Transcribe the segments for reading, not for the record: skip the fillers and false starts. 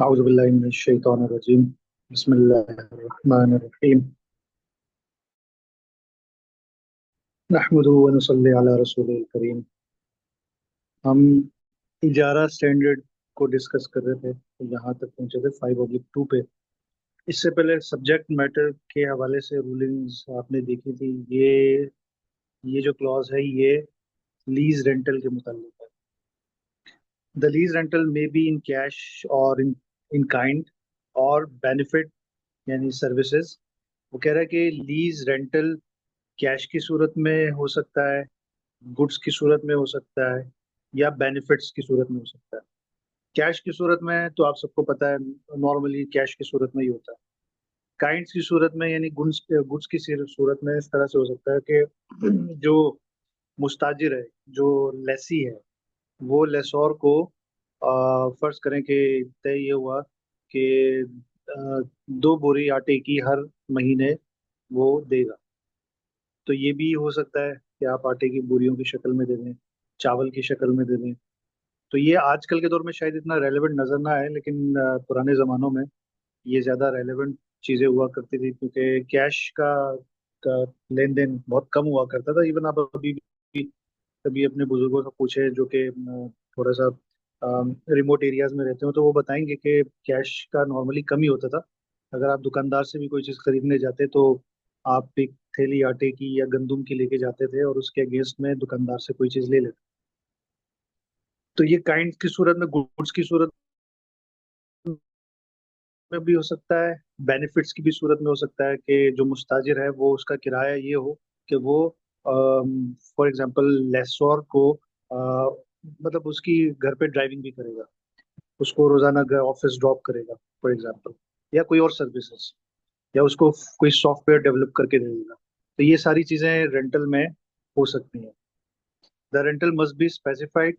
अऊज़ु बिल्लाहि मिनश शैतानिर रजीम। बिस्मिल्लाहिर रहमानिर रहीम। नहमदुहु व नुसल्ली अला रसूलिल करीम। हम इजारा स्टैंडर्ड को डिस्कस कर रहे थे, तो यहाँ तक पहुंचे थे 5/2 पे। इससे पहले सब्जेक्ट मैटर के हवाले से रूलिंग्स आपने देखी थी। ये जो क्लॉज है, ये लीज रेंटल के मुताल्लिक है। The lease rental may be in cash और इन काइंड और बेनिफिट, यानी सर्विसेज। वो कह रहा है कि लीज रेंटल कैश की सूरत में हो सकता है, गुड्स की सूरत में हो सकता है, या बेनिफिट्स की सूरत में हो सकता है। कैश की सूरत में तो आप सबको पता है, नॉर्मली कैश की सूरत में ही होता है। काइंड्स की सूरत में यानी गुड्स गुड्स की सूरत में इस तरह से हो सकता है कि जो मुस्ताजिर है, जो लेसी है, वो लेसोर को फर्ज करें कि तय ये हुआ कि 2 बोरी आटे की हर महीने वो देगा। तो ये भी हो सकता है कि आप आटे की बोरियों की शक्ल में दे दें, चावल की शक्ल में दे दें। तो ये आजकल के दौर में शायद इतना रेलेवेंट नजर ना आए, लेकिन पुराने जमानों में ये ज्यादा रेलेवेंट चीजें हुआ करती थी, क्योंकि का लेन देन बहुत कम हुआ करता था। इवन आप अभी भी कभी अपने बुजुर्गों से पूछे जो कि थोड़ा सा रिमोट एरियाज में रहते हो, तो वो बताएंगे कि कैश का नॉर्मली कम ही होता था। अगर आप दुकानदार से भी कोई चीज़ खरीदने जाते तो आप एक थैली आटे की या गंदुम की लेके जाते थे और उसके अगेंस्ट में दुकानदार से कोई चीज़ ले लेते। तो ये काइंड की सूरत में, गुड्स की सूरत में भी हो सकता है, बेनिफिट्स की भी सूरत में हो सकता है कि जो मुस्ताजिर है वो उसका किराया ये हो कि वो फॉर एग्जांपल लेसोर को मतलब उसकी घर पे ड्राइविंग भी करेगा, उसको रोजाना घर ऑफिस ड्रॉप करेगा फॉर एग्जांपल, या कोई और सर्विसेज, या उसको कोई सॉफ्टवेयर डेवलप करके दे देगा। तो ये सारी चीजें रेंटल में हो सकती हैं। The rental must be specified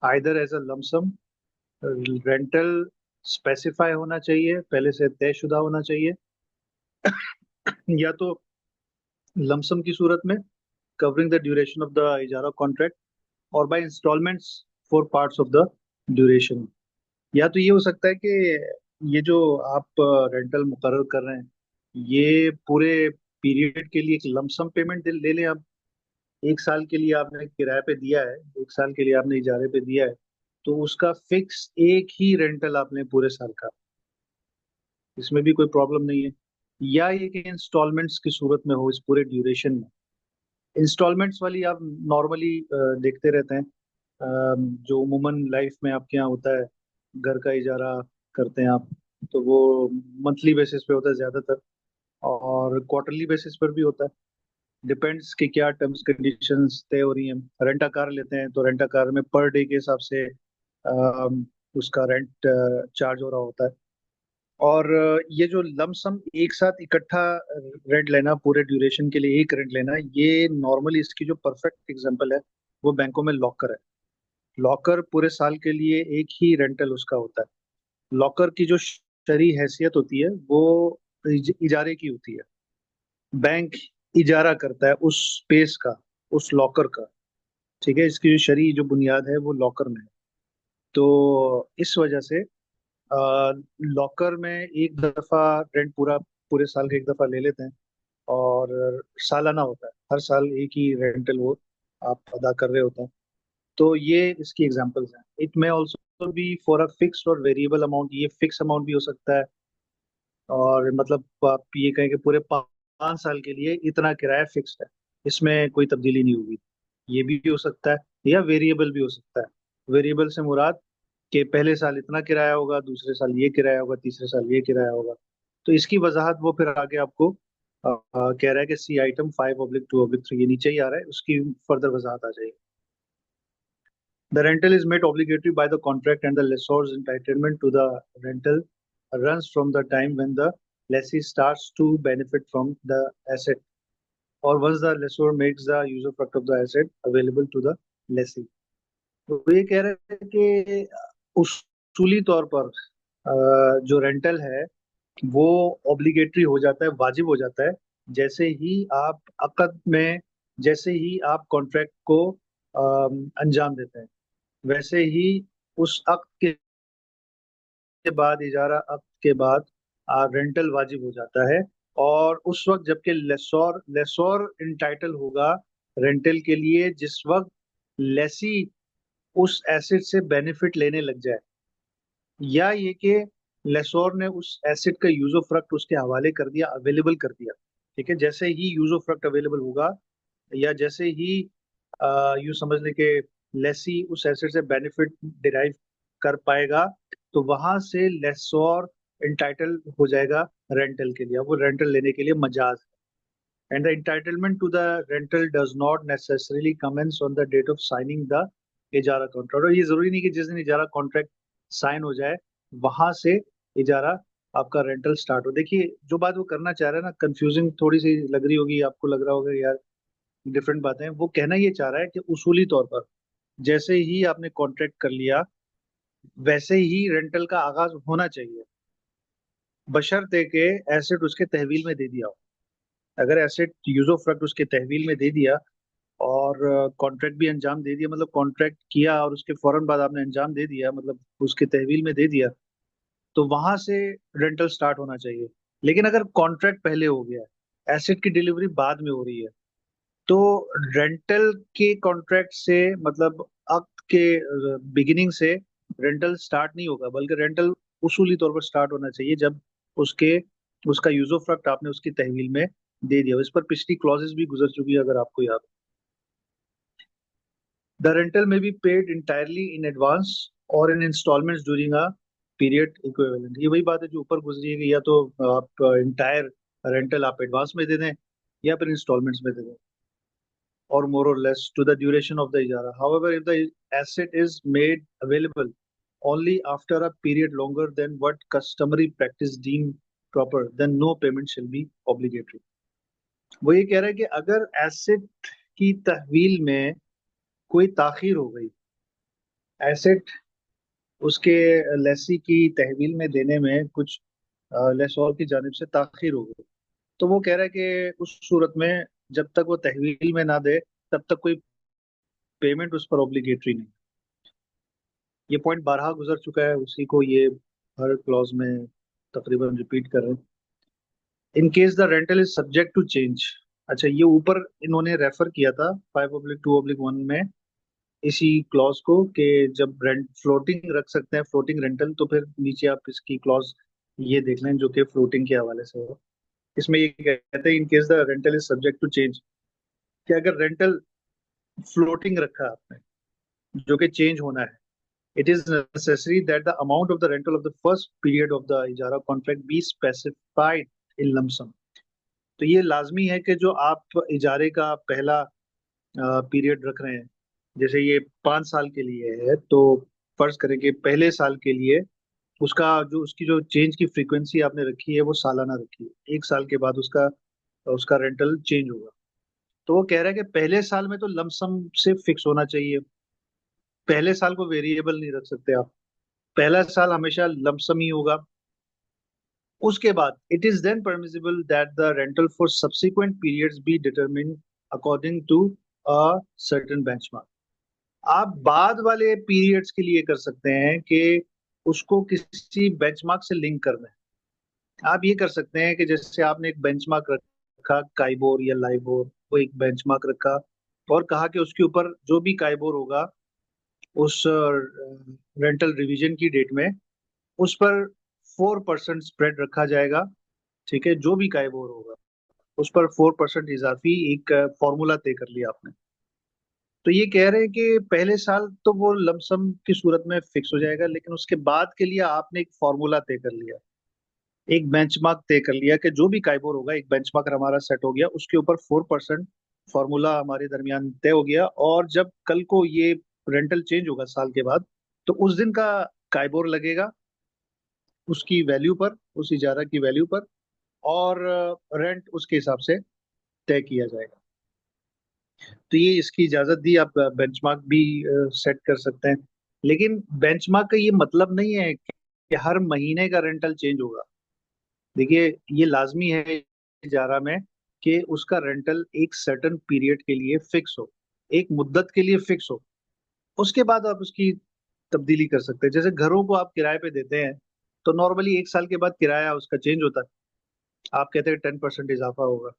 either as a lump sum. Rental specify होना चाहिए, पहले से तयशुदा होना चाहिए, या तो लमसम की सूरत में covering the duration of the इजारा कॉन्ट्रैक्ट, और by instalments for parts of the duration. या तो ये हो सकता है कि ये जो आप रेंटल मुकर्रर कर रहे हैं, ये पूरे पीरियड के लिए एक लमसम पेमेंट ले लें आप। 1 साल के लिए आपने किराए पे दिया है, 1 साल के लिए आपने इजारे पे दिया है, तो उसका फिक्स एक ही रेंटल आपने पूरे साल का, इसमें भी कोई प्रॉब्लम नहीं है। या ये कि इंस्टॉलमेंट्स की सूरत में हो इस पूरे ड्यूरेशन में। इंस्टॉलमेंट्स वाली आप नॉर्मली देखते रहते हैं, जो उमूमन लाइफ में आपके यहाँ होता है, घर का इजारा करते हैं आप, तो वो मंथली बेसिस पे होता है ज्यादातर, और क्वार्टरली बेसिस पर भी होता है। डिपेंड्स कि क्या टर्म्स कंडीशंस तय हो रही हैं। रेंटा कार लेते हैं तो रेंटा कार में पर डे के हिसाब से उसका रेंट चार्ज हो रहा होता है। और ये जो लमसम एक साथ इकट्ठा रेंट लेना, पूरे ड्यूरेशन के लिए एक रेंट लेना, ये नॉर्मली इसकी जो परफेक्ट एग्जांपल है वो बैंकों में लॉकर है। लॉकर पूरे साल के लिए एक ही रेंटल उसका होता है। लॉकर की जो शरई हैसियत होती है वो इजारे की होती है। बैंक इजारा करता है उस स्पेस का, उस लॉकर का। ठीक है, इसकी जो शरई जो बुनियाद है वो लॉकर में है। तो इस वजह से लॉकर में एक दफा रेंट पूरा, पूरे साल का एक दफा ले लेते हैं, और सालाना होता है, हर साल एक ही रेंटल वो आप अदा कर रहे होते हैं। तो ये इसकी एग्जांपल्स हैं। It may also be for a fixed और वेरिएबल अमाउंट। ये फिक्स अमाउंट भी हो सकता है, और मतलब आप ये कहें कि पूरे 5 साल के लिए इतना किराया फिक्स्ड है, इसमें कोई तब्दीली नहीं होगी। ये भी हो सकता है, या वेरिएबल भी हो सकता है। वेरिएबल से मुराद कि पहले साल इतना किराया होगा, दूसरे साल ये किराया होगा, तीसरे साल ये किराया होगा। तो इसकी वजाहत वो फिर आगे आपको कह रहा है कि सी आइटम 5/2/3, ये नीचे ही आ रहा है, उसकी फर्दर वजाहत आ जाएगी। The rental is made obligatory by the contract, and the lessor's entitlement to the rental runs from the time when the lessee starts to benefit from the asset, or once the lessor makes the usufruct of the asset available to the lessee. तो ये कह रहे हैं कि उसूली तौर पर जो rental है वो ऑब्लिगेटरी हो जाता है, वाजिब हो जाता है, जैसे ही आप अकद में, जैसे ही आप कॉन्ट्रैक्ट को अंजाम देते हैं, वैसे ही उस अक्त के के बाद, इजारा अक्त के बाद रेंटल वाजिब हो जाता है। और उस वक्त जबकि लेसोर लेसोर इंटाइटल होगा रेंटल के लिए जिस वक्त लेसी उस एसेट से बेनिफिट लेने लग जाए, या ये कि लेसोर ने उस एसेट का यूज ऑफ रक्ट उसके हवाले कर दिया, अवेलेबल कर दिया। ठीक है, जैसे ही यूज ऑफ रक्ट अवेलेबल होगा, या जैसे ही यूं समझ लें कि लेसी उस एसेट से बेनिफिट डिराइव कर पाएगा, तो वहां से लेसोर इंटाइटल हो जाएगा रेंटल के लिए, वो रेंटल लेने के लिए मजाज। And the entitlement to the rental does not necessarily commence on the date of signing the इजारा कॉन्ट्रैक्ट। और ये जरूरी नहीं कि जिस दिन इजारा कॉन्ट्रैक्ट साइन हो जाए वहां से इजारा आपका रेंटल स्टार्ट हो। देखिए, जो बात वो करना चाह रहा है ना, कंफ्यूजिंग थोड़ी सी लग रही होगी आपको, लग रहा होगा यार डिफरेंट बातें हैं। वो कहना ये चाह रहा है कि उसूली तौर पर जैसे ही आपने कॉन्ट्रैक्ट कर लिया वैसे ही रेंटल का आगाज होना चाहिए, बशर्ते के एसेट उसके तहवील में दे दिया हो। अगर एसेट यूज ऑफ रक्ट उसके तहवील में दे दिया और कॉन्ट्रैक्ट भी अंजाम दे दिया, मतलब कॉन्ट्रैक्ट किया और उसके फौरन बाद आपने अंजाम दे दिया, मतलब उसके तहवील में दे दिया, तो वहां से रेंटल स्टार्ट होना चाहिए। लेकिन अगर कॉन्ट्रैक्ट पहले हो गया, एसेट की डिलीवरी बाद में हो रही है, तो रेंटल के कॉन्ट्रैक्ट से मतलब अक्त के बिगिनिंग से रेंटल स्टार्ट नहीं होगा, बल्कि रेंटल उसूली तौर पर स्टार्ट होना चाहिए जब उसके उसका यूज ऑफ रक्ट आपने उसकी तहवील में दे दिया। इस पर पिछली क्लॉजेस भी गुजर चुकी है, अगर आपको याद। The rental may be paid entirely in advance और in instalments during a period equivalent. ये वही बात है जो ऊपर गुजरी है कि या तो आप इंटायर रेंटल आप एडवांस में दे दें या फिर इंस्टॉलमेंट्स में दे दें, or more or less to the duration of the ijara. However, if the asset is made available only after a period longer than what customary practice deemed proper, then no payment shall be obligatory. वो ये कह रहा है कि अगर asset की तहवील में कोई ताखीर हो गई, एसेट उसके लेसी की तहवील में देने में कुछ लेसोर की जानिब से ताखीर हो गई, तो वो कह रहा है कि उस सूरत में जब तक वो तहवील में ना दे तब तक कोई पेमेंट उस पर ऑब्लिगेटरी नहीं। ये पॉइंट बारहा गुजर चुका है, उसी को ये हर क्लॉज में तकरीबन रिपीट कर रहे हैं। In case the rental is subject to change. अच्छा, ये ऊपर इन्होंने रेफर किया था 5/2/1 में इसी क्लॉज को, कि जब रेंट फ्लोटिंग रख सकते हैं, फ्लोटिंग रेंटल, तो फिर नीचे आप इसकी क्लॉज ये देख लें जो कि फ्लोटिंग के हवाले से हो। इसमें ये कहते हैं in case the rental is subject to change, कि अगर रेंटल फ्लोटिंग रखा है आपने जो कि चेंज होना है, it is necessary that the amount of the rental of the first period of the इजारा contract be specified in lump sum। तो ये लाजमी है कि जो आप इजारे का पहला पीरियड रख रहे हैं, जैसे ये 5 साल के लिए है, तो फर्ज करें कि पहले साल के लिए उसका जो उसकी जो चेंज की फ्रीक्वेंसी आपने रखी है वो सालाना रखी है। 1 साल के बाद उसका उसका रेंटल चेंज होगा। तो वो कह रहा है कि पहले साल में तो लमसम से फिक्स होना चाहिए, पहले साल को वेरिएबल नहीं रख सकते आप, पहला साल हमेशा लमसम ही होगा। उसके बाद it is then permissible that the rental for subsequent periods be determine according to a certain benchmark. आप बाद वाले पीरियड्स के लिए कर सकते हैं कि उसको किसी बेंचमार्क से लिंक करना है। आप ये कर सकते हैं कि जैसे आपने एक बेंचमार्क रखा काइबोर या लाइबोर, वो एक बेंचमार्क रखा और कहा कि उसके ऊपर जो भी काइबोर होगा उस रेंटल रिवीजन की डेट में उस पर 4% स्प्रेड रखा जाएगा। ठीक है, जो भी काइबोर होगा उस पर 4% इजाफी एक फॉर्मूला तय कर लिया आपने। तो ये कह रहे हैं कि पहले साल तो वो लमसम की सूरत में फिक्स हो जाएगा, लेकिन उसके बाद के लिए आपने एक फॉर्मूला तय कर लिया, एक बेंचमार्क तय कर लिया कि जो भी काइबोर होगा, एक बेंचमार्क हमारा सेट हो गया, उसके ऊपर 4% फॉर्मूला हमारे दरमियान तय हो गया। और जब कल को ये रेंटल चेंज होगा साल के बाद, तो उस दिन का काइबोर लगेगा उसकी वैल्यू पर, उस इजारा की वैल्यू पर, और रेंट उसके हिसाब से तय किया जाएगा। तो ये इसकी इजाजत दी, आप बेंचमार्क भी सेट कर सकते हैं। लेकिन बेंचमार्क का ये मतलब नहीं है कि हर महीने का रेंटल चेंज होगा। देखिए, ये लाजमी है इजारा में कि उसका रेंटल एक सर्टेन पीरियड के लिए फिक्स हो, एक मुद्दत के लिए फिक्स हो। उसके बाद आप उसकी तब्दीली कर सकते हैं। जैसे घरों को आप किराए पे देते हैं, तो नॉर्मली 1 साल के बाद किराया उसका चेंज होता है। आप कहते हैं 10% इजाफा होगा।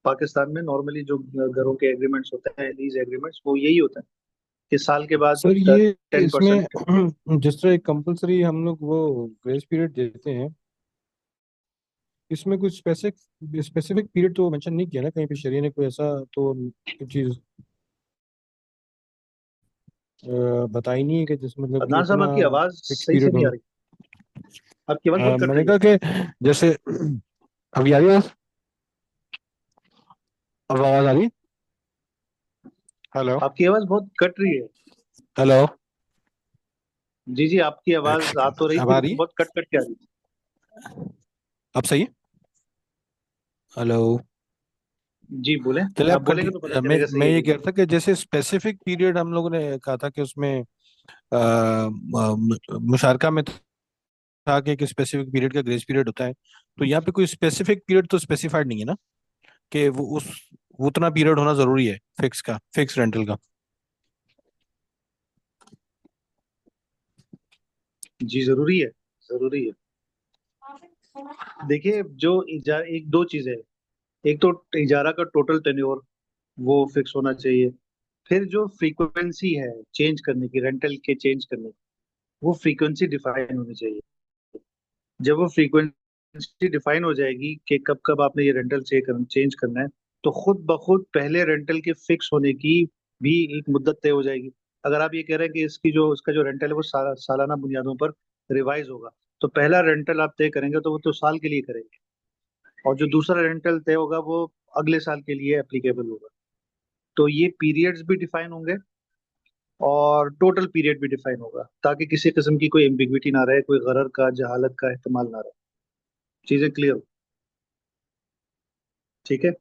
पाकिस्तान में नॉर्मली जो घरों के एग्रीमेंट्स होते हैं, लीज एग्रीमेंट्स, वो यही होता है कि साल के बाद सर ये 10%। इसमें जिस तरह कंपलसरी हम लोग वो ग्रेस पीरियड देते हैं, इसमें कुछ स्पेसिफिक स्पेसिफिक पीरियड तो मेंशन नहीं किया ना कहीं पे शरीय ने कोई ऐसा तो चीज बताई नहीं है कि जिस मतलब कि अदनान साहब, इतना आपकी आवाज फिक्स सही से पीरियड नहीं आ होना। रही। आपकी आवाज बहुत कट मैंने रही है। कहा कि जैसे अभी आ रही है, अब आवाज आ रही है? हेलो। आपकी आवाज बहुत कट रही है। हेलो। जी जी, आपकी आवाज आ तो रही अब थी आ रही लेकिन है? बहुत कट कट के आ रही थी। अब सही है? हेलो। जी बोलें। चलिए आप आप बोलेंगे तो पता कंटिन्यू। मैं चलेगा सही मैं है ये कि कह नहीं। रहा था कि जैसे स्पेसिफिक पीरियड हम लोगों ने कहा था कि उसमें मुशारका में था कि एक स्पेसिफिक पीरियड का ग्रेस पीरियड होता है। तो यहाँ पे कोई स्पेसिफिक पीरियड तो स्पेसिफाइड नहीं है ना कि वो उतना पीरियड होना जरूरी है फिक्स रेंटल का। जी जरूरी है, जरूरी है। देखिए, एक दो चीजें हैं। एक तो इजारा का टोटल टेन्योर, वो फिक्स होना चाहिए। फिर जो फ्रीक्वेंसी है चेंज करने की, रेंटल के चेंज करने की, वो फ्रीक्वेंसी डिफाइन होनी चाहिए। जब वो फ्रीक्वेंसी डिफाइन हो जाएगी कि कब कब आपने ये रेंटल चेंज करना है, तो खुद ब खुद पहले रेंटल के फिक्स होने की भी एक मुद्दत तय हो जाएगी। अगर आप ये कह रहे हैं कि उसका जो रेंटल है वो सालाना बुनियादों पर रिवाइज होगा, तो पहला रेंटल आप तय करेंगे तो वो तो साल के लिए करेंगे, और जो दूसरा रेंटल तय होगा वो अगले साल के लिए एप्लीकेबल होगा। तो ये पीरियड्स भी डिफाइन होंगे और टोटल पीरियड भी डिफाइन होगा, ताकि किसी किस्म की कोई एम्बिग्विटी ना रहे, कोई गरर का, जहालत का एहतमाल ना रहे। चीजें क्लियर हो। ठीक है।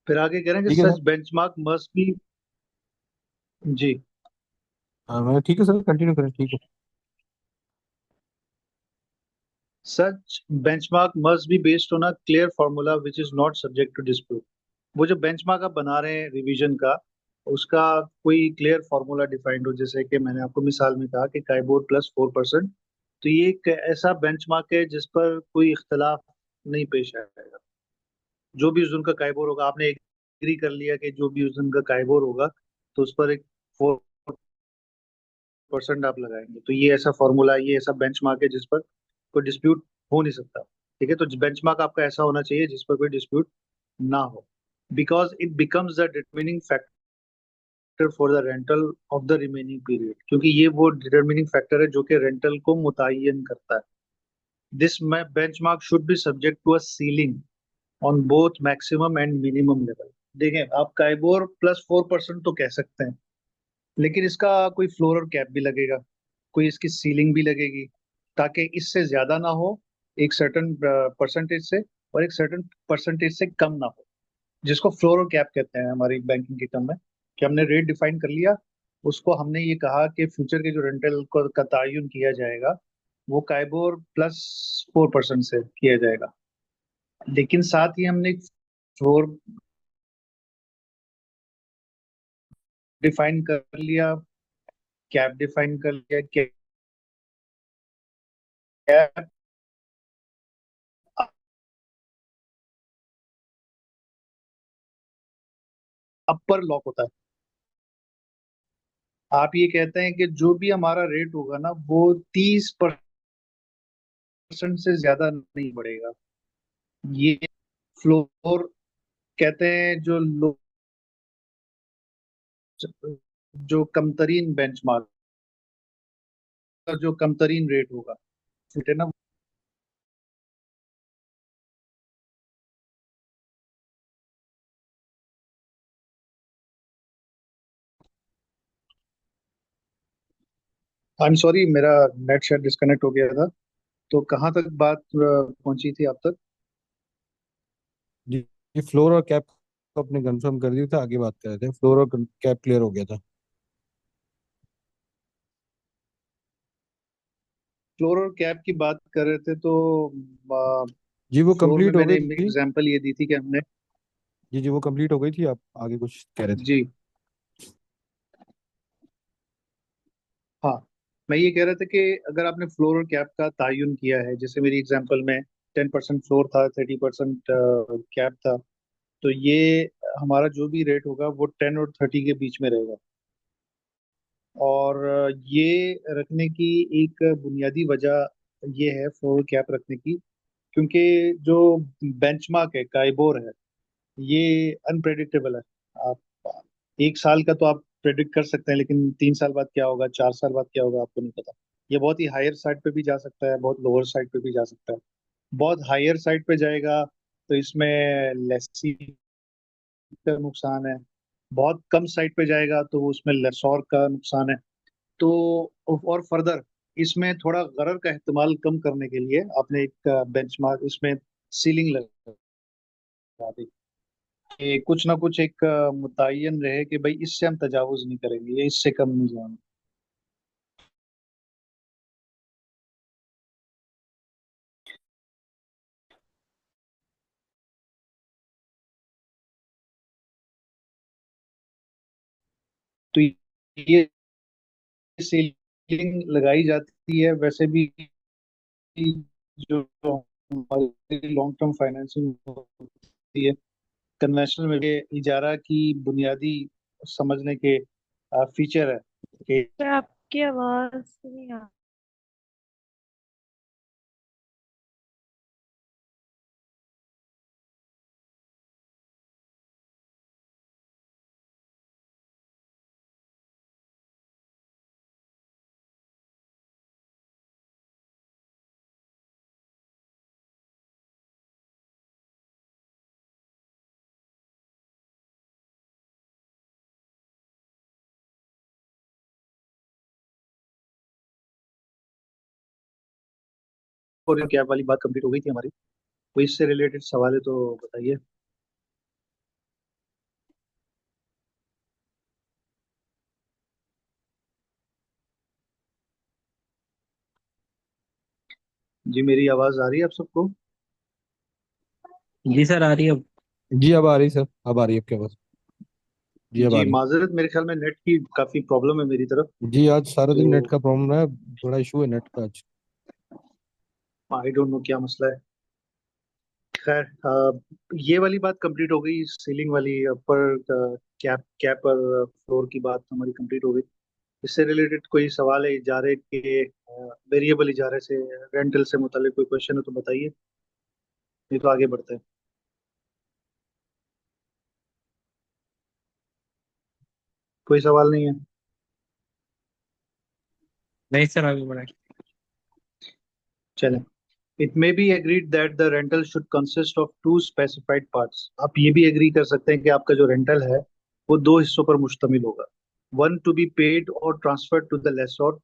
फिर आगे कह रहे हैं कि ठीक है such sir. Benchmark must be. जी। मैं ठीक है सर, कंटिन्यू करें, ठीक है। Such benchmark must be based on a clear formula which is not subject to dispute. वो जो बेंचमार्क आप बना रहे हैं रिवीजन का, उसका कोई क्लियर फार्मूला डिफाइंड हो, जैसे कि मैंने आपको मिसाल में कहा कि काइबोर प्लस 4%। तो ये एक ऐसा बेंचमार्क है जिस पर कोई इख्तलाफ नहीं पेश आएगा। जो भी उस दिन का काइबोर होगा, आपने एग्री कर लिया कि जो भी उस दिन का काइबोर होगा, तो उस पर एक 4% आप लगाएंगे। तो ये ऐसा फॉर्मूला, ये ऐसा बेंचमार्क है जिस पर कोई डिस्प्यूट हो नहीं सकता। ठीक है, तो बेंचमार्क आपका ऐसा होना चाहिए जिस पर कोई डिस्प्यूट ना हो, because it becomes the determining factor for the rental of the remaining period, क्योंकि ये वो डिटरमिनिंग फैक्टर है जो कि रेंटल को मुतय्यन करता है। This benchmark should be subject to a ceiling on both maximum and minimum level. देखें, आप काइबोर प्लस 4% तो कह सकते हैं, लेकिन इसका कोई फ्लोर और कैप भी लगेगा, कोई इसकी सीलिंग भी लगेगी, ताकि इससे ज्यादा ना हो एक सर्टन परसेंटेज से, और एक सर्टन परसेंटेज से कम ना हो, जिसको फ्लोर और कैप कहते हैं हमारी बैंकिंग के टर्म में। कि हमने रेट डिफाइन कर लिया, उसको हमने ये कहा कि फ्यूचर के जो रेंटल का तयन किया जाएगा, वो काइबोर प्लस 4% से किया जाएगा। लेकिन साथ ही हमने फ्लोर डिफाइन कर लिया, कैप डिफाइन कर लिया। कैप अपर लॉक होता है। आप ये कहते हैं कि जो भी हमारा रेट होगा ना, वो 30% से ज्यादा नहीं बढ़ेगा। ये फ्लोर कहते हैं, जो कमतरीन बेंचमार्क का जो कमतरीन रेट होगा, ठीक है ना। आई एम सॉरी, मेरा नेट शायद डिस्कनेक्ट हो गया था। तो कहाँ तक बात पहुंची थी आप तक? जी। ये फ्लोर और कैप को अपने कंफर्म कर दिया था, आगे बात कर रहे थे, फ्लोर और कैप क्लियर हो गया था। फ्लोर और कैप की बात कर रहे थे, तो जी वो फ्लोर में कंप्लीट हो मैंने गई थी। एग्जांपल ये दी थी कि हमने। जी जी वो कंप्लीट हो गई थी, आप आगे कुछ कह रहे थे। जी हाँ। मैं ये कह रहा था कि अगर आपने फ्लोर और कैप का तयन किया है, जैसे मेरी एग्जांपल में 10% फ्लोर था, 30% कैप था, तो ये हमारा जो भी रेट होगा वो 10 और 30 के बीच में रहेगा। और ये रखने की एक बुनियादी वजह ये है फ्लोर कैप रखने की, क्योंकि जो बेंचमार्क है, काइबोर है, ये अनप्रेडिक्टेबल है। आप एक साल का तो आप प्रेडिक्ट कर सकते हैं, लेकिन 3 साल बाद क्या होगा, 4 साल बाद क्या होगा, आपको नहीं पता। ये बहुत ही हायर साइड पे भी जा सकता है, बहुत लोअर साइड पे भी जा सकता है। बहुत हायर साइड पे जाएगा तो इसमें लेसी का नुकसान है। बहुत कम साइड पे जाएगा तो उसमें लेसोर का नुकसान है। तो और फर्दर इसमें थोड़ा गरर का इस्तेमाल कम करने के लिए आपने एक बेंचमार्क इसमें सीलिंग लगा दी कि कुछ ना कुछ एक मुतय्यन रहे कि भाई इससे हम तजावुज नहीं करेंगे, ये इससे कम नहीं जाएंगे। तो ये सीलिंग लगाई जाती है वैसे भी, जो हमारी लॉन्ग टर्म फाइनेंसिंग होती है कन्वेंशनल में, ये इजारा की बुनियादी समझने के फीचर है कि सर आपकी आवाज नहीं आ। और कैब वाली बात कंप्लीट हो गई थी हमारी। कोई इससे रिलेटेड सवाल है तो बताइए। जी मेरी आवाज आ रही है आप सबको? जी सर, आ रही है अब। जी अब आ रही सर, अब आ रही है आपके पास। जी अब आ जी रही। माजरत, मेरे ख्याल में नेट की काफी प्रॉब्लम है मेरी तरफ। जी आज सारा दिन नेट तो का प्रॉब्लम रहा है, बड़ा इशू है नेट का आज। आई डोंट नो क्या मसला है। खैर, ये वाली बात कंप्लीट हो गई, सीलिंग वाली पर कैप कैप और फ्लोर की बात हमारी कंप्लीट हो गई। इससे रिलेटेड कोई सवाल है इजारे के, वेरिएबल इजारे से, रेंटल से मुतालिक कोई क्वेश्चन है तो बताइए, नहीं तो आगे बढ़ते हैं। कोई सवाल नहीं है? नहीं सर, आगे बढ़ाए। चलें। It may be agreed that the rental should consist of two specified parts. आप ये भी एग्री कर सकते हैं कि आपका जो रेंटल है वो दो हिस्सों पर मुश्तमिल होगा। वन टू बी पेड और ट्रांसफर टू द लेसोर।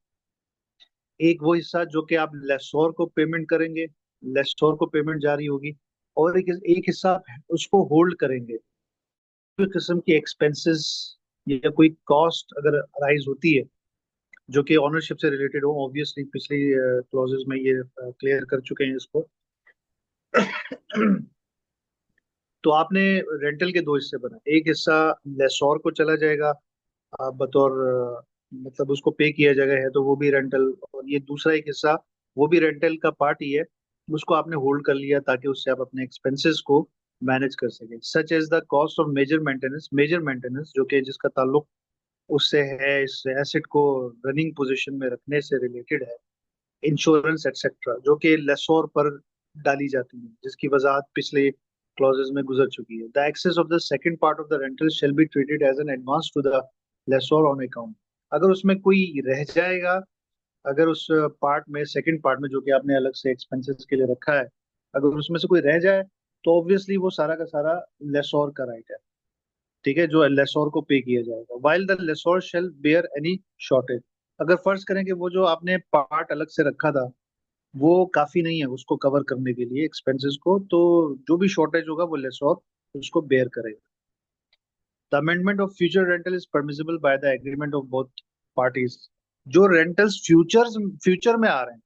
एक वो हिस्सा जो कि आप लेसोर को पेमेंट करेंगे, लेसोर को पेमेंट जारी होगी। और एक हिस्सा आप उसको होल्ड करेंगे। कोई किस्म की एक्सपेंसेस या कोई कॉस्ट अगर अराइज होती है जो कि ऑनरशिप से रिलेटेड हो, ऑब्वियसली पिछली क्लॉजेस में ये क्लियर कर चुके हैं इसको। तो आपने रेंटल के दो हिस्से बनाए, एक हिस्सा लेसोर को चला जाएगा बतौर मतलब उसको पे किया जाएगा है तो वो भी रेंटल, और ये दूसरा एक हिस्सा वो भी रेंटल का पार्ट ही है, उसको आपने होल्ड कर लिया ताकि उससे आप अपने एक्सपेंसेस को मैनेज कर सकें। Such as the cost of major maintenance जो कि जिसका ताल्लुक उससे है, इस एसेट को रनिंग पोजीशन में रखने से रिलेटेड है। इंश्योरेंस एक्सेट्रा जो कि लेसोर पर डाली जाती है, जिसकी वजाहत पिछले क्लॉजेस में गुजर चुकी है। The excess of the second part of the rental shall be treated as an advance to the lessor on account. अगर उसमें कोई रह जाएगा, अगर उस पार्ट में, सेकंड पार्ट में जो कि आपने अलग से एक्सपेंसेस के लिए रखा है, अगर उसमें से कोई रह जाए तो ऑब्वियसली वो सारा का सारा लेसोर का राइट है। ठीक है, जो लेसोर को पे किया जाएगा। While the lessor shall bear any shortage. अगर फर्ज करें कि वो जो आपने पार्ट अलग से रखा था वो काफी नहीं है उसको कवर करने के लिए एक्सपेंसेस को, तो जो भी शॉर्टेज होगा वो लेसोर उसको बेयर करेगा। The amendment of future rental is permissible by the agreement of both parties. जो रेंटल्स फ्यूचर में आ रहे हैं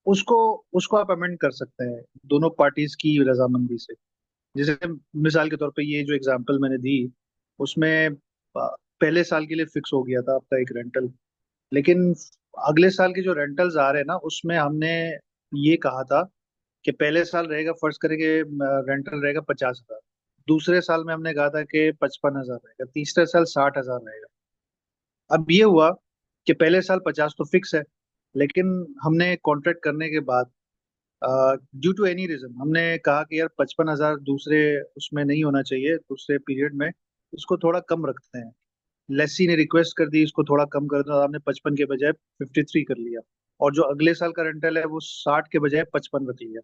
उसको उसको आप अमेंड कर सकते हैं दोनों पार्टीज की रजामंदी से। जैसे मिसाल के तौर पे ये जो एग्जांपल मैंने दी उसमें पहले साल के लिए फिक्स हो गया था आपका एक रेंटल, लेकिन अगले साल के जो रेंटल्स आ रहे हैं ना, उसमें हमने ये कहा था कि पहले साल रहेगा, फर्स्ट करेंगे, रेंटल रहेगा 50,000। दूसरे साल में हमने कहा था कि 55,000 रहेगा, तीसरे साल 60,000 रहेगा। अब ये हुआ कि पहले साल 50 तो फिक्स है, लेकिन हमने कॉन्ट्रैक्ट करने के बाद ड्यू टू एनी रीजन हमने कहा कि यार 55,000 दूसरे उसमें नहीं होना चाहिए, दूसरे पीरियड में इसको थोड़ा कम रखते हैं। लेसी ने रिक्वेस्ट कर दी इसको थोड़ा कम कर दो, आपने 55 के बजाय 53 कर लिया। और जो अगले साल का रेंटल है वो 60 के बजाय 55 रख लिया।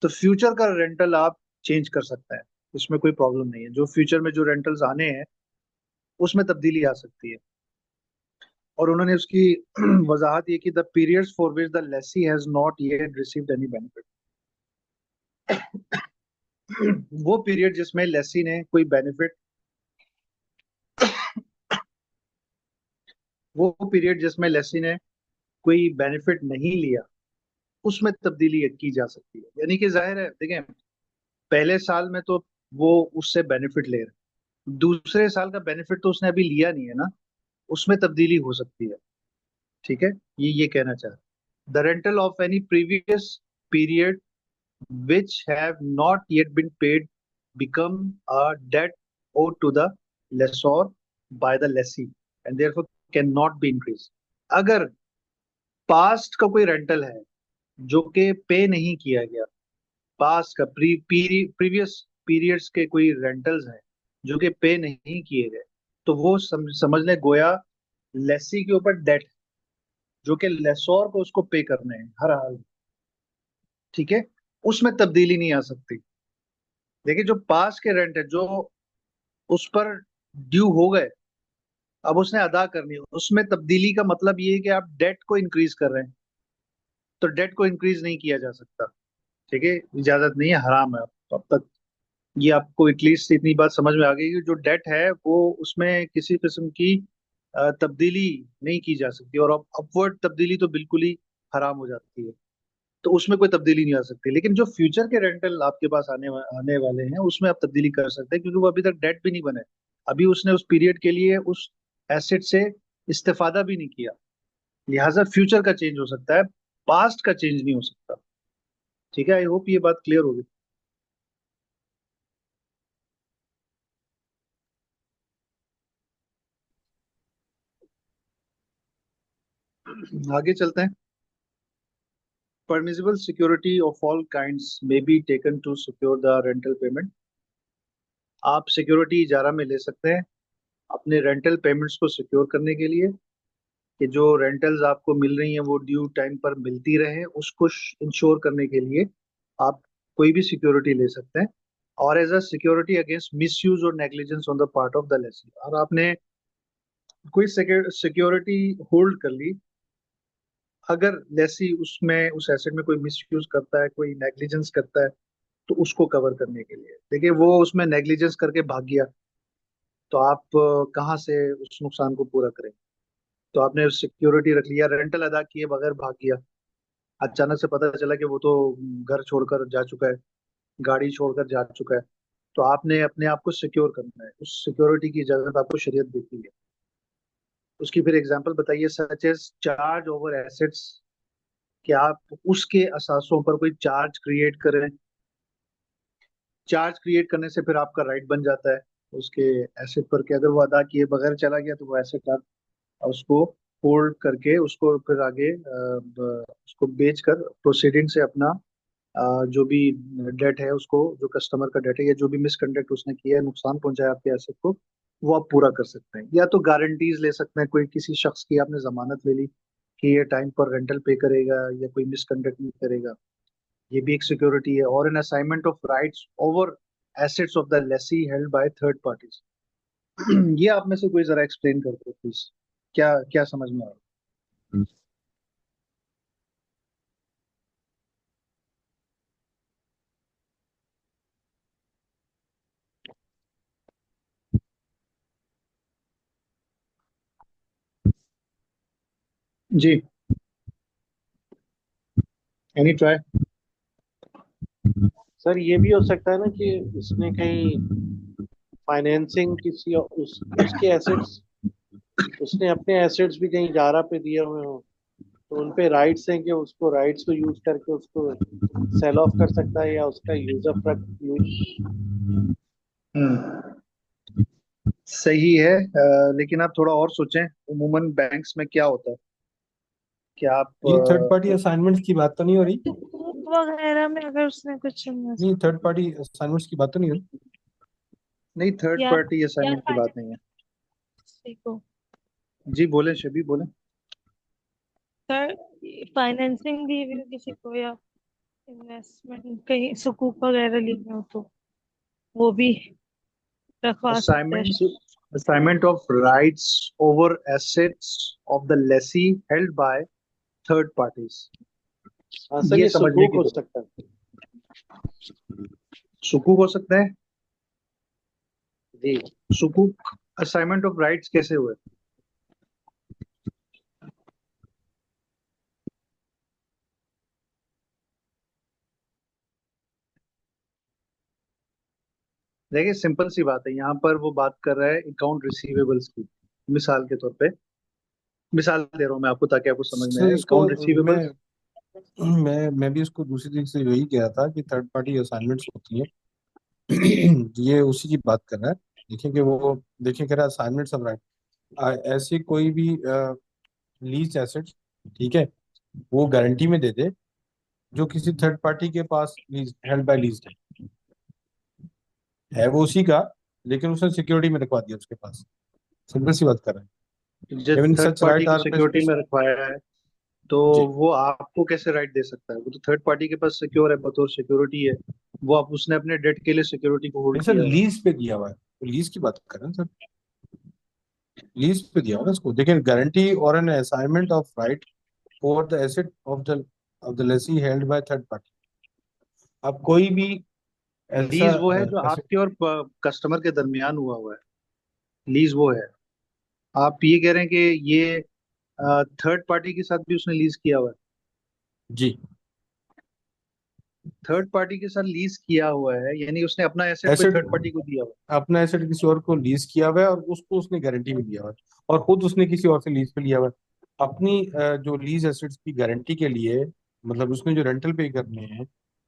तो फ्यूचर का रेंटल आप चेंज कर सकते हैं, इसमें कोई प्रॉब्लम नहीं है। जो फ्यूचर में जो रेंटल्स आने हैं उसमें तब्दीली आ सकती है। और उन्होंने उसकी वजाहत ये की, the periods for which the Lesi has not yet received any benefit. वो पीरियड जिसमें लेसी ने कोई बेनिफिट, वो पीरियड जिसमें लेसी ने कोई बेनिफिट नहीं लिया, उसमें तब्दीली की जा सकती है। यानी कि जाहिर है, देखें, पहले साल में तो वो उससे बेनिफिट ले रहे हैं, दूसरे साल का बेनिफिट तो उसने अभी लिया नहीं है ना, उसमें तब्दीली हो सकती है। ठीक है, ये कहना चाह रहे, the rental of any previous period which have not yet been paid become a debt owed to the lessor by the lessee and therefore cannot be increased। अगर पास्ट का कोई रेंटल है जो कि पे नहीं किया गया, पास्ट का प्रीवियस पीरियड्स के कोई रेंटल्स हैं जो कि पे नहीं किए गए, तो वो समझ ले गोया लेसी के ऊपर डेट, जो कि लेसोर को उसको पे करने हैं हर हाल में। ठीक है, उसमें तब्दीली नहीं आ सकती। देखिए, जो पास के रेंट है जो उस पर ड्यू हो गए, अब उसने अदा करनी है, उसमें तब्दीली का मतलब ये है कि आप डेट को इंक्रीज कर रहे हैं, तो डेट को इंक्रीज नहीं किया जा सकता। ठीक है, इजाजत नहीं है, हराम है। तो अब तक ये आपको एटलीस्ट इतनी बात समझ में आ गई कि जो डेट है वो उसमें किसी किस्म की तब्दीली नहीं की जा सकती, और अब अपवर्ड तब्दीली तो बिल्कुल ही हराम हो जाती है। तो उसमें कोई तब्दीली नहीं आ सकती। लेकिन जो फ्यूचर के रेंटल आपके पास आने वाले हैं उसमें आप तब्दीली कर सकते हैं, क्योंकि वो अभी तक डेट भी नहीं बने, अभी उसने उस पीरियड के लिए उस एसेट से इस्तेफादा भी नहीं किया। लिहाजा फ्यूचर का चेंज हो सकता है, पास्ट का चेंज नहीं हो सकता। ठीक है, आई होप ये बात क्लियर होगी। आगे चलते हैं। Permissible security of all kinds may be taken to secure the rental payment. आप सिक्योरिटी इजारा में ले सकते हैं अपने रेंटल पेमेंट्स को सिक्योर करने के लिए, कि जो रेंटल्स आपको मिल रही हैं वो ड्यू टाइम पर मिलती रहे, उसको इंश्योर करने के लिए आप कोई भी सिक्योरिटी ले सकते हैं। और as a security against misuse और negligence on the part of the lessee. और आपने कोई सिक्योरिटी होल्ड कर ली, अगर लेसी उसमें उस एसेट में कोई मिसयूज करता है, कोई नेग्लिजेंस करता है, तो उसको कवर करने के लिए। देखिए, वो उसमें नेग्लिजेंस करके भाग गया, तो आप कहाँ से उस नुकसान को पूरा करें। तो आपने सिक्योरिटी रख लिया, रेंटल अदा किए बगैर भाग गया, अचानक से पता चला कि वो तो घर छोड़कर जा चुका है, गाड़ी छोड़कर जा चुका है, तो आपने अपने आप को सिक्योर करना है। उस सिक्योरिटी की इजाजत आपको शरीयत देती है। उसकी फिर एग्जांपल बताइए, such as charge over assets, कि आप उसके असासों पर कोई चार्ज क्रिएट करें। चार्ज क्रिएट करने से फिर आपका राइट बन जाता है उसके एसेट पर, कि अगर वो अदा किए बगैर चला गया तो वो एसेट आप उसको होल्ड करके उसको फिर आगे उसको बेच कर प्रोसीडिंग से अपना जो भी डेट है उसको, जो कस्टमर का डेट है या जो भी मिसकंडक्ट उसने किया है, नुकसान पहुंचाया आपके एसेट को, वो आप पूरा कर सकते हैं। या तो गारंटीज ले सकते हैं, कोई किसी शख्स की आपने जमानत ले ली कि ये टाइम पर रेंटल पे करेगा या कोई मिसकंडक्ट नहीं करेगा, ये भी एक सिक्योरिटी है। और an assignment of rights over assets of the Lesi held by third parties. ये आप में से कोई जरा एक्सप्लेन कर दो प्लीज, क्या क्या समझ में आ रहा है? जी, एनी ट्राई। सर ये भी हो सकता है ना कि इसने कहीं फाइनेंसिंग किसी उसके एसेट्स, उसने अपने एसेट्स भी कहीं इजारा पे दिए हुए हो, तो उन पे राइट्स हैं कि उसको राइट्स को यूज करके उसको सेल ऑफ कर सकता है या उसका यूजर हम्म सही है। लेकिन आप थोड़ा और सोचें, उमूमन बैंक्स में क्या होता है कि आप ये थर्ड पार्टी असाइनमेंट्स की बात तो नहीं हो रही? सुकूक वगैरह में अगर उसने कुछ नहीं, इन्वेस्ट थर्ड पार्टी असाइनमेंट्स की बात तो नहीं हो रही? नहीं, थर्ड या पार्टी या असाइनमेंट की बात नहीं है। को जी बोले शबी बोले। सर फाइनेंसिंग दी हुई हो किसी को या इन्वेस्टमेंट कहीं सुकूक वगैरह ली हुई हो तो वो भी रखवा सकते हैं। Assignment assignment of rights over assets of the Lesi held by third parties, हाँ सर, ये ये समझने सुकूक की हो जरूरत सकता है। है। सुकूक हो सकता है। जी। सुकूक असाइनमेंट ऑफ राइट्स कैसे हुए? देखिए सिंपल सी बात है, यहाँ पर वो बात कर रहा है अकाउंट रिसीवेबल्स की। मिसाल के तौर पे मिसाल दे रहा हूँ मैं आपको ताकि आपको समझ में सर आए, इसको अकाउंट रिसीवेबल्स। मैं भी इसको दूसरी तरीके से यही कह रहा था कि थर्ड पार्टी असाइनमेंट्स होती हैं। ये उसी की बात कर रहा है। देखिए कि वो, देखिए कह रहा है असाइनमेंट्स ऑफ राइट, ऐसी कोई भी लीज एसेट, ठीक है, वो गारंटी में दे दे जो किसी थर्ड पार्टी के पास लीज हेल्ड बाय लीज है वो उसी का, लेकिन उसने सिक्योरिटी में रखवा दिया उसके पास। सिंपल सी बात कर रहे जो हैं। इवन थर्ड सच पार्टी राइट को आर सिक्योरिटी में रखवाया है, तो जी। वो आपको कैसे राइट दे सकता है? वो तो थर्ड पार्टी के पास सिक्योर है, बतौर सिक्योरिटी है। वो आप उसने अपने डेट के लिए सिक्योरिटी को होल्ड नहीं सर, किया हुआ है। लीज पे दिया हुआ है, तो लीज की बात कर रहे हैं सर। लीज पे दिया हुआ है उसको, देखिए गारंटी और an assignment of right over the asset of the Lesi held by third party. अब कोई भी ऐसा लीज वो है जो ऐसे, आपके और कस्टमर के दरमियान हुआ है। लीज वो है। आप ये कह रहे हैं कि ये थर्ड पार्टी के साथ भी उसने लीज किया हुआ है। जी, थर्ड पार्टी के साथ लीज किया हुआ है यानी उसने अपना एसेट कोई एसेट, थर्ड पार्टी को दिया हुआ अपना एसेट किसी और को लीज किया हुआ है और उसको उसने गारंटी में दिया हुआ है, और खुद उसने किसी और से लीज पे लिया हुआ है। अपनी जो लीज एसेट्स की गारंटी के लिए, मतलब उसने जो रेंटल पे करने हैं,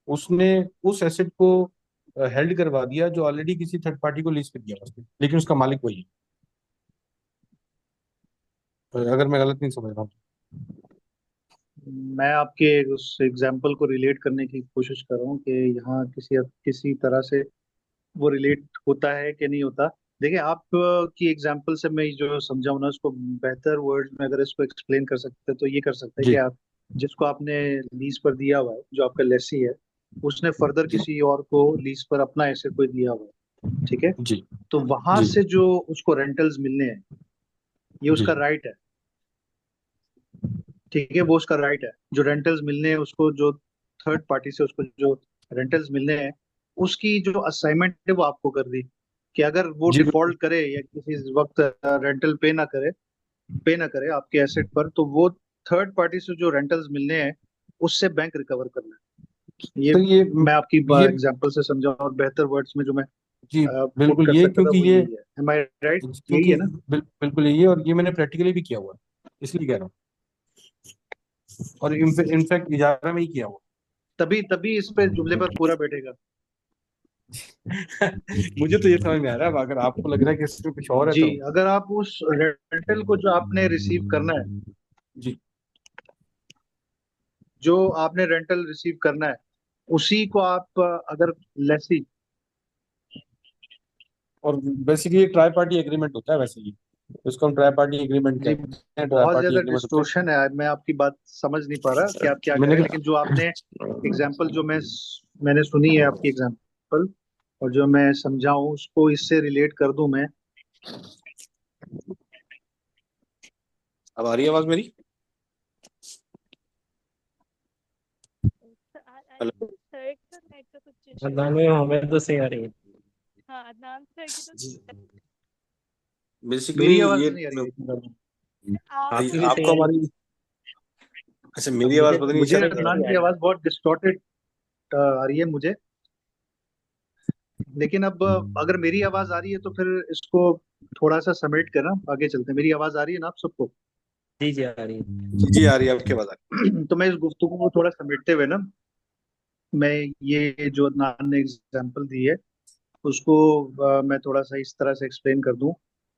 उसने उस एसेट को हेल्ड करवा दिया जो ऑलरेडी किसी थर्ड पार्टी को लीज पे दिया हुआ उसने, लेकिन उसका मालिक वही है। अगर मैं गलत नहीं समझ रहा हूँ है। मैं आपके उस एग्जाम्पल को रिलेट करने की कोशिश कर रहा हूँ कि यहाँ किसी किसी तरह से वो रिलेट होता है कि नहीं होता। देखिए आप की एग्जाम्पल से मैं जो समझाऊँ ना, उसको बेहतर वर्ड में अगर इसको एक्सप्लेन कर सकते हैं तो ये कर सकते हैं कि जी। आप जिसको आपने लीज पर दिया हुआ है, जो आपका लेसी है, उसने फर्दर जी। किसी और को लीज पर अपना एसेट कोई दिया हुआ है, ठीक है? जी। तो वहां जी। से जो उसको रेंटल्स मिलने हैं, ये जी। उसका राइट है। ठीक है, वो उसका राइट है। जो रेंटल्स मिलने हैं उसको, जो थर्ड पार्टी से उसको जो रेंटल्स मिलने हैं, उसकी जो असाइनमेंट है वो आपको कर दी कि अगर वो जी बिल्कुल। डिफॉल्ट करे या किसी वक्त रेंटल पे ना करे आपके एसेट पर, तो वो थर्ड पार्टी से जो रेंटल्स मिलने हैं उससे बैंक रिकवर करना है। ये तो मैं आपकी ये एग्जांपल से समझा और बेहतर वर्ड्स में जो मैं जी पुट बिल्कुल, कर ये सकता था क्योंकि वो ये, यही है। एम आई राइट? यही क्योंकि है ना? बिल्कुल यही है, और ये मैंने प्रैक्टिकली भी किया हुआ है, इसलिए कह रहा हूँ। और इनफैक्ट इजारा में ही किया हुआ तभी तभी इस पे जुमले पर पूरा बैठेगा। है। मुझे तो ये समझ में आ रहा है, अब अगर आपको लग रहा है कि इसमें कुछ और है जी, तो। अगर आप उस रेंटल को जो आपने रिसीव करना है, जी। जो आपने रेंटल रिसीव करना है, उसी को आप अगर लेसी। और बेसिकली एक ट्राई पार्टी एग्रीमेंट होता है वैसे ही, इसको हम ट्राई पार्टी एग्रीमेंट जी, कहते हैं। ट्राई बहुत पार्टी ज्यादा एग्रीमेंट होता डिस्टोर्शन है, मैं आपकी बात समझ नहीं पा रहा कि आप क्या है। कह मैंने रहे हैं, लेकिन जो आपने एग्जाम्पल जो मैंने सुनी है आपकी एग्जाम्पल, और जो मैं समझाऊं उसको इससे रिलेट कर दूं मैं। अब आ रही है आवाज मेरी? हेलो। सर का नेट का कुछ इशू अदनान में हमें तो सही आ रही है। हाँ अदनान सर की तो जी, बेसिकली मेरी आवाज ये, नहीं आ रही है? हाँ, आपकी भी सही आपको आ रही है। हमारी, अच्छा मेरी आवाज मुझे पता नहीं मुझे क्या मुझे कर अदनान सही आ की रही आवाज बहुत डिस्टॉर्टेड आ रही है मुझे। लेकिन अब अगर मेरी आवाज आ रही है तो फिर इसको थोड़ा सा समेट कर ना आगे चलते हैं। मेरी आवाज आ रही है ना आप सबको? जी जी आ रही है। जी आ रही है आपके बात आ रही तो मैं इस गुफ्तगू को थोड़ा समेटते हुए ना, मैं ये जो अदनान ने एग्जांपल दी है उसको मैं थोड़ा सा इस तरह से एक्सप्लेन कर दूं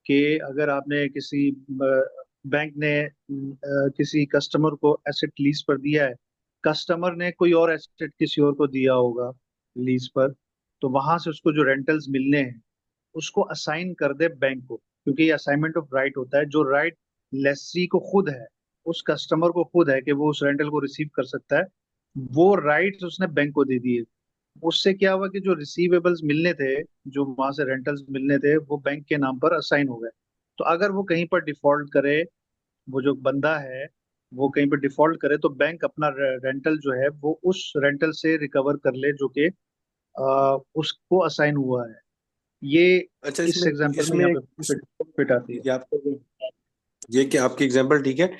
कि अगर आपने किसी बैंक ने किसी कस्टमर को एसेट लीज पर दिया है, कस्टमर ने कोई और एसेट किसी और को दिया होगा लीज पर, तो वहां से उसको जो रेंटल्स मिलने हैं उसको असाइन कर दे बैंक को, क्योंकि ये असाइनमेंट ऑफ राइट होता है। जो राइट लेसी को खुद है, उस कस्टमर को खुद है कि वो उस रेंटल को रिसीव कर सकता है, वो राइट्स उसने बैंक को दे दिए। उससे क्या हुआ कि जो रिसीवेबल्स मिलने थे, जो वहां से रेंटल्स मिलने थे, वो बैंक के नाम पर असाइन हो गए। तो अगर वो कहीं पर डिफॉल्ट करे, वो जो बंदा है वो कहीं पर डिफॉल्ट करे, तो बैंक अपना रेंटल जो है वो उस रेंटल से रिकवर कर ले जो कि उसको असाइन हुआ है। ये अच्छा इस इसमें एग्जांपल में इसमें यहाँ पे इस, फिट आती है। ये आपका ये कि आपकी एग्जांपल ठीक है।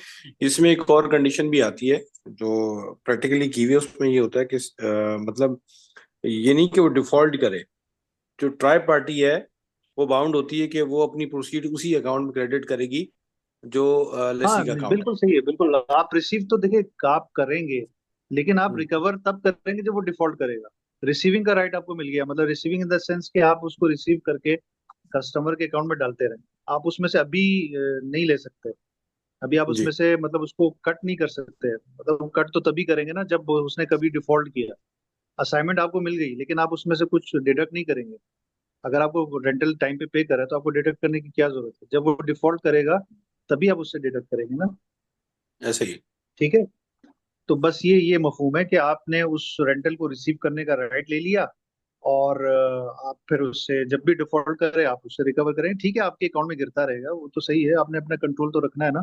इसमें एक और कंडीशन भी आती है जो प्रैक्टिकली की हुई है, उसमें ये होता है कि मतलब ये नहीं कि वो डिफॉल्ट करे। जो ट्राई पार्टी है वो बाउंड होती है कि वो अपनी प्रोसीड उसी अकाउंट में क्रेडिट करेगी जो हाँ लेसी का अकाउंट बिल्कुल सही है, बिल्कुल। आप रिसीव तो देखिए आप करेंगे, लेकिन आप है। रिकवर तब करेंगे जब वो डिफॉल्ट करेगा। रिसीविंग का राइट आपको मिल गया, मतलब रिसीविंग इन द सेंस कि आप उसको रिसीव करके कस्टमर के अकाउंट में डालते रहें। आप उसमें से अभी नहीं ले सकते। अभी आप जी उसमें से मतलब उसको कट नहीं कर सकते, मतलब कट तो तभी करेंगे ना जब उसने कभी डिफॉल्ट किया। असाइनमेंट आपको मिल गई, लेकिन आप उसमें से कुछ डिडक्ट नहीं करेंगे। अगर आपको रेंटल टाइम पे कर रहा है तो आपको डिडक्ट करने की क्या जरूरत है? जब वो डिफॉल्ट करेगा तभी आप उससे डिडक्ट करेंगे ना। ऐसे ही। ठीक है। तो बस ये मफहूम है कि आपने उस रेंटल को रिसीव करने का राइट ले लिया, और आप फिर उससे जब भी डिफॉल्ट करें आप उससे रिकवर करें। ठीक है, आपके अकाउंट में गिरता रहेगा, वो तो सही है, आपने अपना कंट्रोल तो रखना है ना।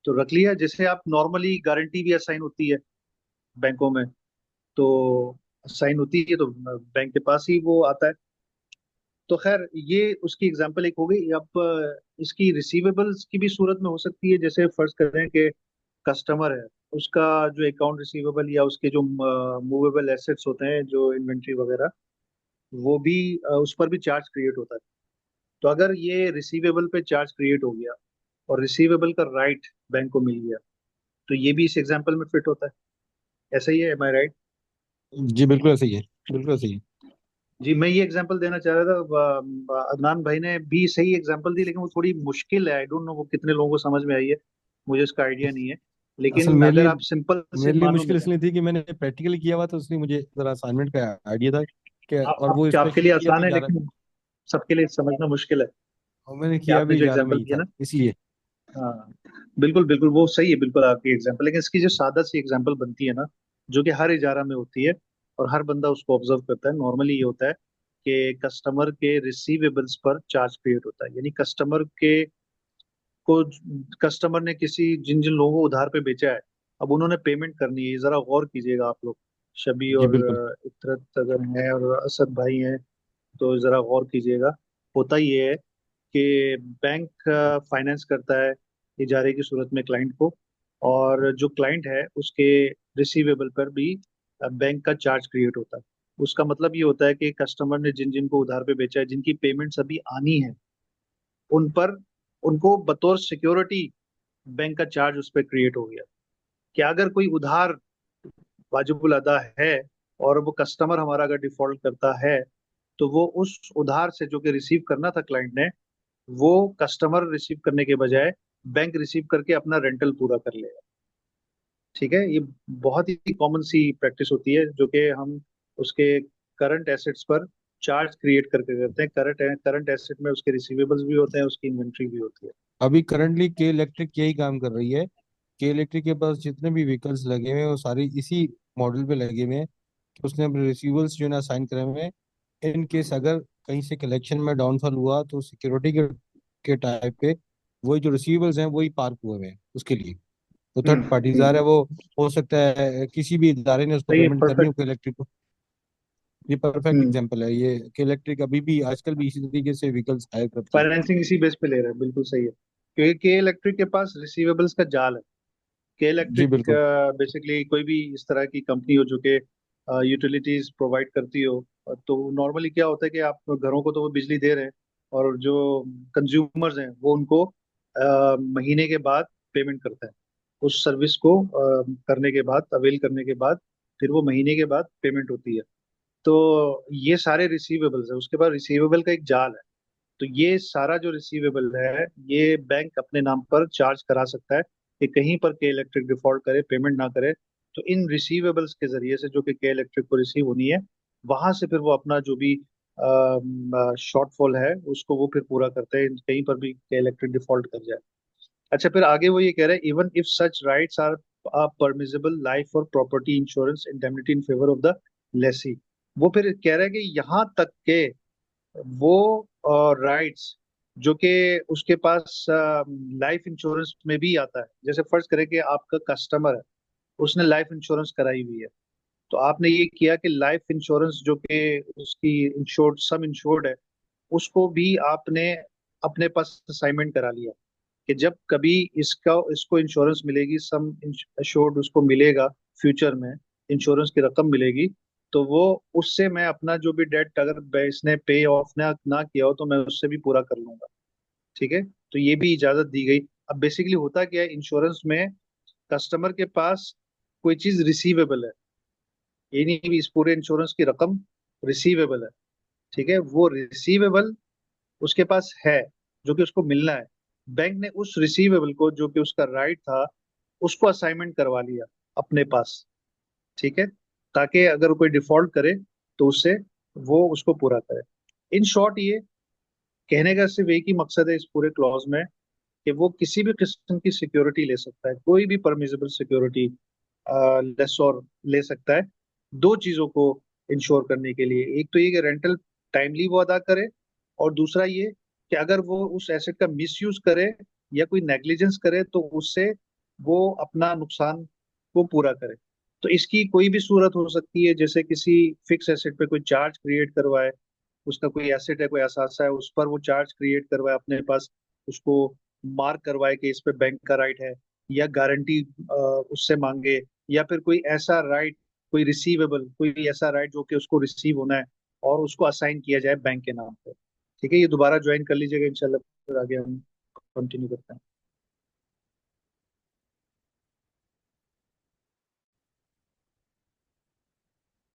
तो रख लिया। जैसे आप नॉर्मली गारंटी भी असाइन होती है बैंकों में, तो असाइन होती है तो बैंक के पास ही वो आता है। तो खैर ये उसकी एग्जांपल एक हो गई। अब इसकी रिसीवेबल्स की भी सूरत में हो सकती है। जैसे फर्ज करें कि कस्टमर है, उसका जो अकाउंट रिसीवेबल या उसके जो मूवेबल एसेट्स होते हैं, जो इन्वेंट्री वगैरह, वो भी उस पर भी चार्ज क्रिएट होता है। तो अगर ये रिसीवेबल पे चार्ज क्रिएट हो गया और रिसीवेबल का राइट बैंक को मिल गया, तो ये भी इस एग्जांपल में फिट होता है। ऐसा ही है, एम आई राइट? जी बिल्कुल सही है, बिल्कुल सही है। जी, मैं ये एग्जांपल देना चाह रहा था। अदनान भाई ने भी सही एग्जांपल दी, लेकिन वो थोड़ी मुश्किल है। आई डोंट नो वो कितने लोगों को समझ में आई है, मुझे इसका आइडिया नहीं है। असल लेकिन अगर आप सिंपल से मेरे लिए मानो मुश्किल मेरा, इसलिए थी कि मैंने प्रैक्टिकली किया हुआ था, इसलिए मुझे जरा असाइनमेंट का आइडिया था कि, और वो आपके स्पेशली लिए किया आसान भी है, जा रहा है, लेकिन सबके लिए समझना मुश्किल है और मैंने कि किया आपने भी जो जा रहा में एग्जांपल ही दिया था ना। इसलिए। हाँ बिल्कुल बिल्कुल, वो सही है बिल्कुल आपकी एग्जांपल। लेकिन इसकी जो सादा सी एग्जांपल बनती है ना, जो कि हर इजारा में होती है और हर बंदा उसको ऑब्जर्व करता है, नॉर्मली ये होता है कि कस्टमर के रिसीवेबल्स पर चार्ज क्रिएट होता है। यानी कस्टमर के को कस्टमर ने किसी जिन जिन लोगों को उधार पे बेचा है, अब उन्होंने पेमेंट करनी है। ये जरा गौर कीजिएगा आप लोग, शबी जी और बिल्कुल। इतरत अगर हैं और असद भाई हैं, तो जरा गौर कीजिएगा। होता ये है कि बैंक फाइनेंस करता है इजारे की सूरत में क्लाइंट को, और जो क्लाइंट है उसके रिसीवेबल पर भी बैंक का चार्ज क्रिएट होता है। उसका मतलब ये होता है कि कस्टमर ने जिन जिन को उधार पे बेचा है, जिनकी पेमेंट्स अभी आनी है, उन पर उनको बतौर सिक्योरिटी बैंक का चार्ज उस पर क्रिएट हो गया। कि अगर कोई उधार वाजिबुल अदा है और वो कस्टमर हमारा अगर डिफॉल्ट करता है, तो वो उस उधार से जो कि रिसीव करना था क्लाइंट ने, वो कस्टमर रिसीव करने के बजाय बैंक रिसीव करके अपना रेंटल पूरा कर लेगा। ठीक है, ये बहुत ही कॉमन सी प्रैक्टिस होती है जो कि हम उसके करंट एसेट्स पर चार्ज क्रिएट करके करते हैं। करंट करंट एसेट में उसके रिसीवेबल्स भी होते हैं, उसकी इन्वेंट्री भी होती है। अभी करंटली के इलेक्ट्रिक यही काम कर रही है। के इलेक्ट्रिक के पास जितने भी व्हीकल्स लगे हुए हैं वो सारी इसी मॉडल पे लगे हुए हैं कि उसने अपने रिसीवर्स जो है ना साइन करे हुए हैं। इन केस अगर कहीं से कलेक्शन में डाउनफॉल हुआ तो सिक्योरिटी के टाइप पे वही जो रिसीवर्स हैं वही पार्क हुए हुए हैं उसके लिए। तो थर्ड पार्टीज आ हम्म। रहा है वो, हो सकता है किसी भी इदारे ने उसको सही है, पेमेंट करनी हो परफेक्ट। के इलेक्ट्रिक को। ये परफेक्ट हम्म। एग्जांपल है ये कि इलेक्ट्रिक अभी भी आजकल भी इसी तरीके से व्हीकल्स हायर करती है। फाइनेंसिंग इसी बेस पे ले रहा है, बिल्कुल सही है, क्योंकि के इलेक्ट्रिक के पास रिसीवेबल्स का जाल है। के जी इलेक्ट्रिक बिल्कुल। बेसिकली कोई भी इस तरह की कंपनी हो जो कि यूटिलिटीज प्रोवाइड करती हो, तो नॉर्मली क्या होता है कि आप घरों को तो वो बिजली दे रहे हैं, और जो कंज्यूमर्स हैं वो उनको महीने के बाद पेमेंट करता है। उस सर्विस को करने के बाद, अवेल करने के बाद, फिर वो महीने के बाद पेमेंट होती है। तो ये सारे रिसीवेबल्स है। उसके बाद रिसीवेबल का एक जाल है। तो ये सारा जो रिसीवेबल है, ये बैंक अपने नाम पर चार्ज करा सकता है कि कहीं पर के इलेक्ट्रिक डिफॉल्ट करे, पेमेंट ना करे, तो इन रिसीवेबल्स के जरिए से जो कि के इलेक्ट्रिक को रिसीव होनी है, वहां से फिर वो अपना जो भी शॉर्टफॉल है उसको वो फिर पूरा करते हैं, कहीं पर भी के इलेक्ट्रिक डिफॉल्ट कर जाए। अच्छा, फिर आगे वो ये कह रहे हैं, even if such rights are permissible life और property insurance indemnity in favour of the lessee. वो फिर कह रहे हैं कि यहाँ तक के वो राइट्स जो कि उसके पास लाइफ इंश्योरेंस में भी आता है। जैसे फर्ज करें कि आपका कस्टमर है, उसने लाइफ इंश्योरेंस कराई हुई है, तो आपने ये किया कि लाइफ इंश्योरेंस जो कि उसकी इंश्योर्ड सम इंश्योर्ड है, उसको भी आपने अपने पास असाइनमेंट करा लिया कि जब कभी इसको इंश्योरेंस मिलेगी, सम इंश्योर्ड उसको मिलेगा फ्यूचर में, इंश्योरेंस की रकम मिलेगी, तो वो उससे मैं अपना जो भी डेट अगर इसने पे ऑफ ना किया हो तो मैं उससे भी पूरा कर लूंगा। ठीक है, तो ये भी इजाजत दी गई। अब बेसिकली होता क्या है, इंश्योरेंस में कस्टमर के पास कोई चीज रिसीवेबल है, ये नहीं भी इस पूरे इंश्योरेंस की रकम रिसीवेबल है। ठीक है, वो रिसीवेबल उसके पास है जो कि उसको मिलना है। बैंक ने उस रिसीवेबल को जो कि उसका राइट था, उसको असाइनमेंट करवा लिया अपने पास। ठीक है, ताकि अगर कोई डिफॉल्ट करे तो उससे वो उसको पूरा करे। इन शॉर्ट, ये कहने का सिर्फ एक ही मकसद है इस पूरे क्लॉज में कि वो किसी भी किस्म की सिक्योरिटी ले सकता है, कोई भी परमिसिबल सिक्योरिटी लेसोर ले सकता है, दो चीजों को इंश्योर करने के लिए। एक तो ये कि रेंटल टाइमली वो अदा करे, और दूसरा ये कि अगर वो उस एसेट का मिसयूज करे या कोई नेग्लिजेंस करे तो उससे वो अपना नुकसान को पूरा करे। तो इसकी कोई भी सूरत हो सकती है, जैसे किसी फिक्स एसेट पे कोई चार्ज क्रिएट करवाए, उसका कोई एसेट है, कोई असासा है, उस पर वो चार्ज क्रिएट करवाए अपने पास, उसको मार्क करवाए कि इस पे बैंक का राइट है, या गारंटी उससे मांगे, या फिर कोई ऐसा राइट, कोई रिसीवेबल, कोई ऐसा राइट जो कि उसको रिसीव होना है और उसको असाइन किया जाए बैंक के नाम पे। ठीक है, ये दोबारा ज्वाइन कर लीजिएगा इंशाल्लाह, फिर आगे हम कंटिन्यू करते हैं।